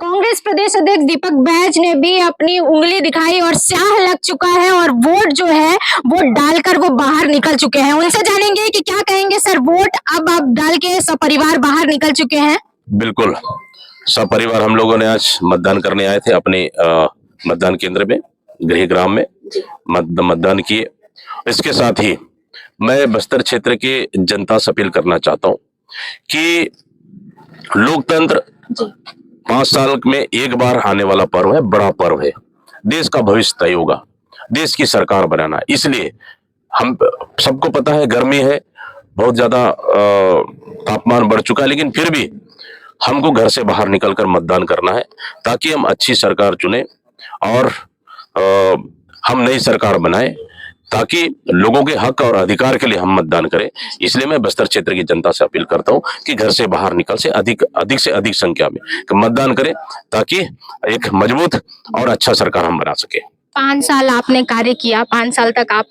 कांग्रेस प्रदेश अध्यक्ष दीपक बैज ने भी अपनी उंगली दिखाई और स्याह लग चुका है और वोट जो है वो डालकर वो बाहर निकल चुके हैं। उनसे जानेंगे कि क्या कहेंगे सर। वोट अब आप डाल के सपरिवार बाहर निकल चुके हैं। बिल्कुल, सपरिवार हम लोगों ने आज मतदान करने आए थे अपने मतदान केंद्र में, गृहग्राम में मतदान किए। इसके साथ ही मैं बस्तर क्षेत्र के जनता से अपील करना चाहता हूं कि लोकतंत्र 5 साल में एक बार आने वाला पर्व है, बड़ा पर्व है। देश का भविष्य तय होगा, देश की सरकार बनाना है। इसलिए हम सबको पता है गर्मी है, बहुत ज्यादा तापमान बढ़ चुका है, लेकिन फिर भी हमको घर से बाहर निकलकर मतदान करना है ताकि हम अच्छी सरकार चुने और हम नई सरकार बनाए ताकि लोगों के हक और अधिकार के लिए हम मतदान करें। इसलिए मैं बस्तर क्षेत्र की जनता से अपील करता हूं कि घर से बाहर निकल से अधिक संख्या में मतदान करें ताकि एक मजबूत और अच्छा सरकार हम बना सके। 5 साल आपने कार्य किया, 5 साल तक आप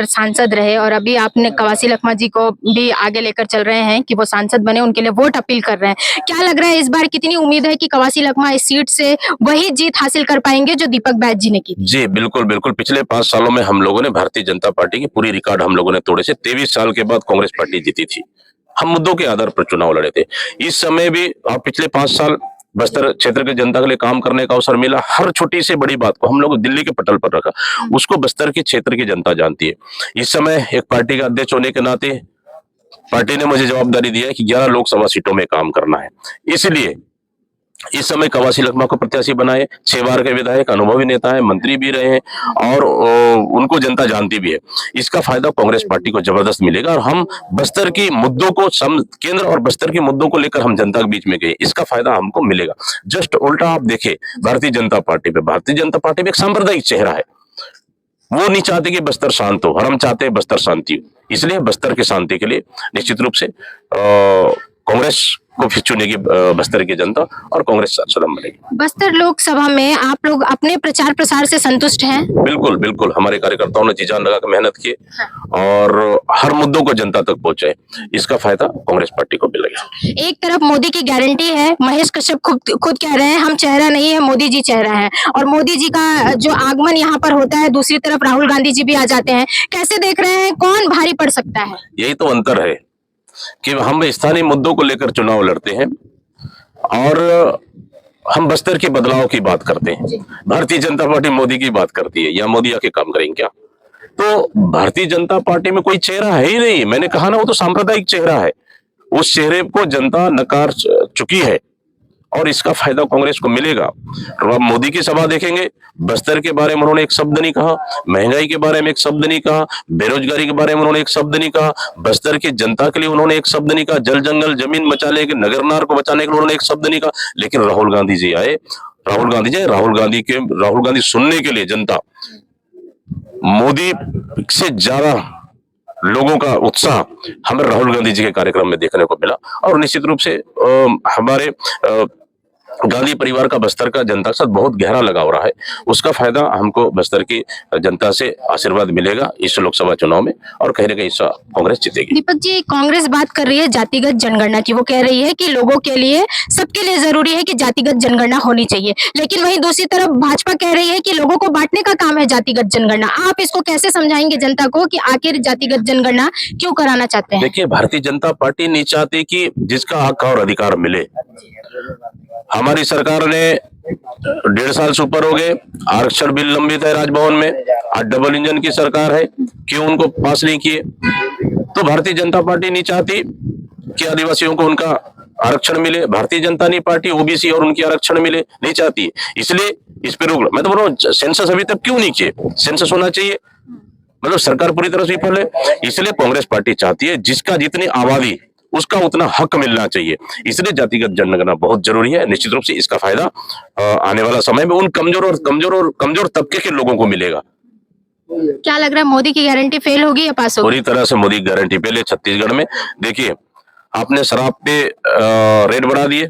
सांसद रहे और अभी आपने कवासी लखमा जी को भी आगे लेकर चल रहे हैं कि वो सांसद बने, उनके लिए वोट अपील कर रहे हैं। क्या लग रहा है इस बार कितनी उम्मीद है कि कवासी लखमा इस सीट से वही जीत हासिल कर पाएंगे जो दीपक बैज जी ने की? जी बिल्कुल बिल्कुल। पिछले 5 सालों में हम लोगों ने भारतीय जनता पार्टी की पूरी रिकॉर्ड हम लोगों ने तोड़े से 23 साल के बाद कांग्रेस पार्टी जीती थी। हम मुद्दों के आधार पर चुनाव लड़े थे। इस समय भी आप पिछले 5 साल बस्तर क्षेत्र की जनता के लिए काम करने का अवसर मिला। हर छोटी से बड़ी बात को हम लोग दिल्ली के पटल पर रखा, उसको बस्तर के क्षेत्र की जनता जानती है। इस समय एक पार्टी का अध्यक्ष होने के नाते पार्टी ने मुझे जवाबदारी दिया है कि 11 लोकसभा सीटों में काम करना है। इसलिए इस समय कवासी लखमा को प्रत्याशी बनाए। 6 बार के विधायक, अनुभवी नेता है, मंत्री भी रहे हैं और उनको जनता जानती भी है। इसका फायदा कांग्रेस पार्टी को जबरदस्त मिलेगा और हम बस्तर की मुद्दों को केंद्र और बस्तर के मुद्दों को लेकर हम जनता के बीच में गए, इसका फायदा हमको मिलेगा। जस्ट उल्टा आप देखें भारतीय जनता पार्टी में एक सांप्रदायिक चेहरा है। वो नहीं चाहते कि बस्तर शांत हो और हम चाहते हैं बस्तर शांति हो। इसलिए बस्तर की शांति के लिए निश्चित रूप से कांग्रेस को फिर चुनेगी बस्तर की जनता और कांग्रेस सांसद बनेगी। बस्तर लोकसभा में आप लोग अपने प्रचार प्रसार से संतुष्ट हैं? बिल्कुल बिल्कुल। हमारे कार्यकर्ताओं ने जी जान लगा कर मेहनत की और हर मुद्दों को जनता तक पहुंचाए, इसका फायदा कांग्रेस पार्टी को मिलेगा। एक तरफ मोदी की गारंटी है, महेश कश्यप खुद कह रहे हैं हम चेहरा नहीं है, मोदी जी चेहरा है, और मोदी जी का जो आगमन यहाँ पर होता है, दूसरी तरफ राहुल गांधी जी भी आ जाते हैं। कैसे देख रहे हैं, कौन भारी पड़ सकता है? यही तो अंतर है कि हम स्थानीय मुद्दों को लेकर चुनाव लड़ते हैं और हम बस्तर के बदलाव की बात करते हैं। भारतीय जनता पार्टी मोदी की बात करती है, या मोदी आके काम करेंगे क्या? तो भारतीय जनता पार्टी में कोई चेहरा है ही नहीं। मैंने कहा ना, वो तो सांप्रदायिक चेहरा है। उस चेहरे को जनता नकार चुकी है और इसका फायदा कांग्रेस को मिलेगा। तो आप मोदी की सभा देखेंगे, बस्तर के बारे में उन्होंने एक शब्द नहीं कहा, महंगाई के बारे में एक शब्द नहीं कहा, बेरोजगारी के बारे में उन्होंने एक शब्द नहीं कहा, बस्तर की जनता के लिए उन्होंने एक शब्द नहीं कहा, जल जंगल जमीन बचाने के, नगरनार को बचाने के लिए उन्होंने एक शब्द नहीं कहा। लेकिन राहुल गांधी जी आए, राहुल गांधी सुनने के लिए जनता, मोदी से ज्यादा लोगों का उत्साह हमें राहुल गांधी जी के कार्यक्रम में देखने को मिला और निश्चित रूप से हमारे गांधी परिवार का बस्तर का जनता के साथ बहुत गहरा लगाव रहा है। उसका फायदा हमको बस्तर की जनता से आशीर्वाद मिलेगा इस लोकसभा चुनाव में और कहीं ना कहीं कांग्रेस जीतेगी। दीपक जी, कांग्रेस बात कर रही है जातिगत जनगणना की। वो कह रही है कि लोगों के लिए, सबके लिए जरूरी है कि जातिगत जनगणना होनी चाहिए, लेकिन वहीं दूसरी तरफ भाजपा कह रही है कि लोगों को बांटने का काम है जातिगत जनगणना। आप इसको कैसे समझाएंगे जनता को कि आखिर जातिगत जनगणना क्यों कराना चाहते हैं? देखिए, भारतीय जनता पार्टी नहीं चाहती कि जिसका हक और अधिकार मिले। हमारी सरकार ने 1.5 साल से ऊपर हो गए, आरक्षण बिल लंबित है राजभवन में, आज डबल इंजन की सरकार है, क्यों उनको पास नहीं किए? तो भारतीय जनता पार्टी नहीं चाहती कि आदिवासियों को उनका आरक्षण मिले। भारतीय जनता नहीं पार्टी ओबीसी और उनकी आरक्षण मिले, नहीं चाहती। इसलिए इस पे रोक। मैं तो बोल रहा हूँ, सेंसस अभी तक क्यों नहीं किए? सेंसस होना चाहिए। मतलब सरकार पूरी तरह से विफल है। इसलिए कांग्रेस पार्टी चाहती है जिसका जितनी आबादी उसका उतना हक मिलना चाहिए। इसलिए जातिगत जनगणना बहुत जरूरी है। निश्चित रूप से इसका फायदा आने वाला समय में उन कमजोर तबके के लोगों को मिलेगा। क्या लग रहा है, मोदी की गारंटी फेल होगी या पास होगी? पूरी तरह से मोदी की गारंटी फेल है। छत्तीसगढ़ में देखिए, आपने शराब पे रेट बढ़ा दिए,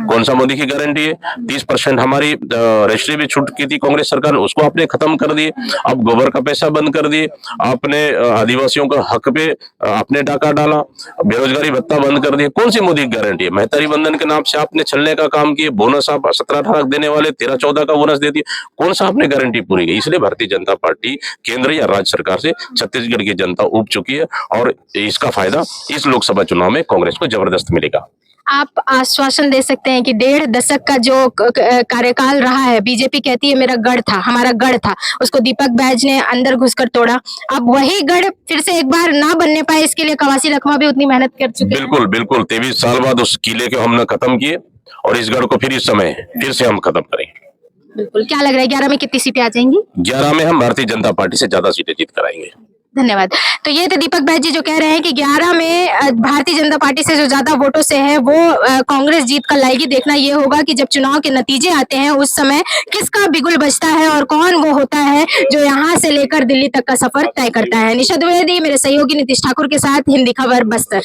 कौन सा मोदी की गारंटी है? 30% हमारी रजिस्ट्री भी छूट की थी कांग्रेस सरकार ने, उसको आपने खत्म कर दिए। अब गोबर का पैसा बंद कर दिए, आपने आदिवासियों का हक पे आपने डाका डाला, बेरोजगारी भत्ता बंद कर दिए। कौन सी मोदी की गारंटी है? महतारी बंधन के नाम से आपने छलने का काम किए, बोनस आप 17-18 देने वाले 13-14 का बोनस दे दिए। कौन सा आपने गारंटी पूरी की? इसलिए भारतीय जनता पार्टी केंद्र या राज्य सरकार से छत्तीसगढ़ की जनता ऊब चुकी है और इसका फायदा इस लोकसभा चुनाव में कांग्रेस को जबरदस्त मिलेगा। आप आश्वासन दे सकते हैं कि 1.5 दशक का जो कार्यकाल रहा है, बीजेपी कहती है मेरा गढ़ था, हमारा गढ़ था, उसको दीपक बैज ने अंदर घुसकर तोड़ा। अब वही गढ़ फिर से एक बार ना बनने पाए, इसके लिए कवासी लखमा भी उतनी मेहनत कर चुके हैं। बिल्कुल बिल्कुल, 23 साल बाद उस किले को हमने खत्म किए और इस गढ़ को फिर इस समय फिर से हम खत्म करेंगे। बिल्कुल। क्या लग रहा है 11 में कितनी सीटें आ जाएंगी? 11 में हम भारतीय जनता पार्टी से ज्यादा सीटें जीत कर आएंगे। धन्यवाद। तो ये थे दीपक बैज जी जो कह रहे हैं कि 11 में भारतीय जनता पार्टी से जो ज्यादा वोटों से है वो कांग्रेस जीत कर लाएगी। देखना ये होगा कि जब चुनाव के नतीजे आते हैं उस समय किसका बिगुल बजता है और कौन वो होता है जो यहाँ से लेकर दिल्ली तक का सफर तय करता है। निशा द्विवेदी मेरे सहयोगी नीतीश ठाकुर के साथ, हिंदी खबर, बस्तर।